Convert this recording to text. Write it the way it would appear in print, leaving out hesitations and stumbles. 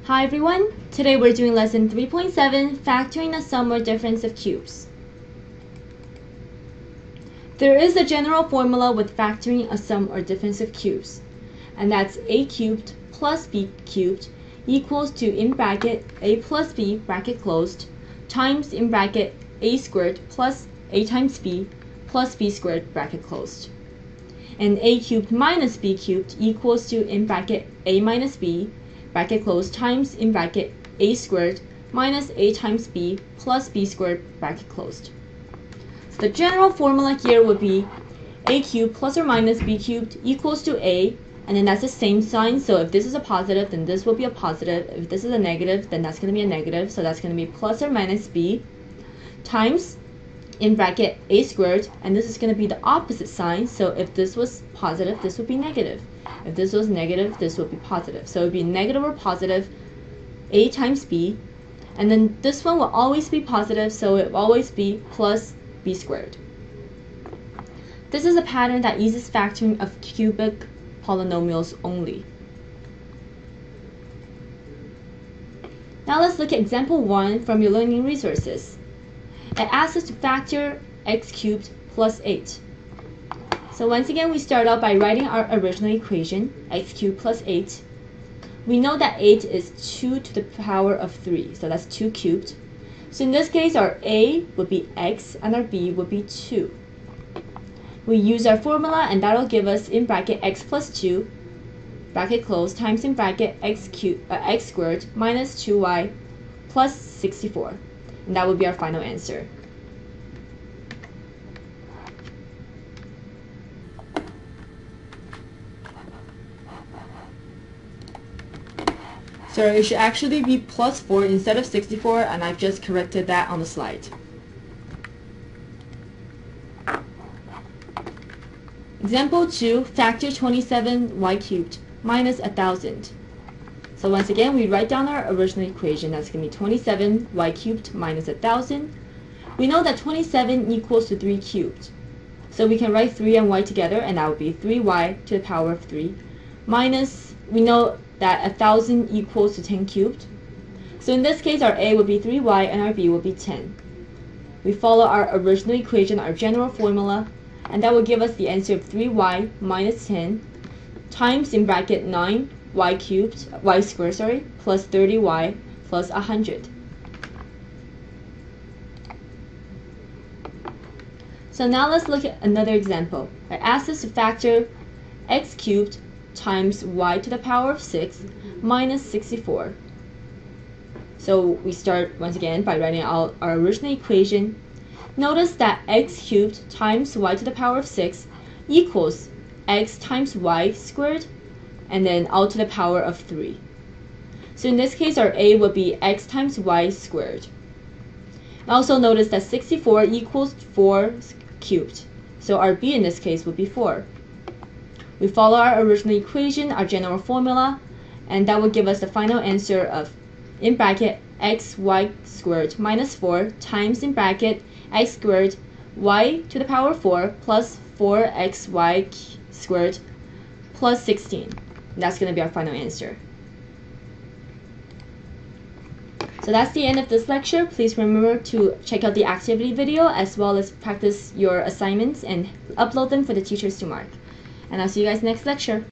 Hi everyone, today we're doing lesson 3.7, factoring the sum or difference of cubes. There is a general formula with factoring a sum or difference of cubes, and that's a cubed plus b cubed equals to in bracket a plus b bracket closed times in bracket a squared plus a times b plus b squared bracket closed. And a cubed minus b cubed equals to in bracket a minus b bracket closed times in bracket a squared minus a times b plus b squared bracket closed. So the general formula here would be a cubed plus or minus b cubed equals to a, and then that's the same sign. So if this is a positive, then this will be a positive. If this is a negative, then that's going to be a negative. So that's going to be plus or minus b times in bracket a squared, and this is going to be the opposite sign. So if this was positive, this would be negative. If this was negative, this would be positive. So it would be negative or positive a times b, and then this one will always be positive, so it will always be plus b squared. This is a pattern that uses factoring of cubic polynomials only. Now let's look at example 1 from your learning resources. It asks us to factor x cubed plus 8. So once again, we start out by writing our original equation, x cubed plus 8. We know that 8 is 2 to the power of 3, so that's 2 cubed. So in this case, our a would be x and our b would be 2. We use our formula, and that'll give us in bracket x plus 2, bracket closed, times in bracket x squared minus 2y plus 64. And that would be our final answer. So it should actually be plus 4 instead of 64, and I've just corrected that on the slide. Example 2, factor 27y cubed minus 1000. So once again, we write down our original equation. That's going to be 27y cubed minus 1000. We know that 27 equals to 3 cubed. So we can write 3 and y together, and that would be 3y to the power of 3 minus, we know that 1000 equals to 10 cubed. So in this case, our a would be 3y and our b would be 10. We follow our original equation, our general formula, and that will give us the answer of 3y minus 10 times in bracket 9y cubed, y squared, plus 30y plus 100. So now let's look at another example. It asks us to factor x cubed times y to the power of 6 minus 64. So we start once again by writing out our original equation. Notice that x cubed times y to the power of 6 equals x times y squared, and then all to the power of 3. So in this case, our a would be x times y squared. Also notice that 64 equals 4 cubed. So our b in this case would be 4. We follow our original equation, our general formula, and that will give us the final answer of in bracket xy squared minus 4 times in bracket x squared y to the power of 4 plus 4xy squared plus 16. That's going to be our final answer. So that's the end of this lecture. Please remember to check out the activity video as well as practice your assignments and upload them for the teachers to mark. And I'll see you guys next lecture.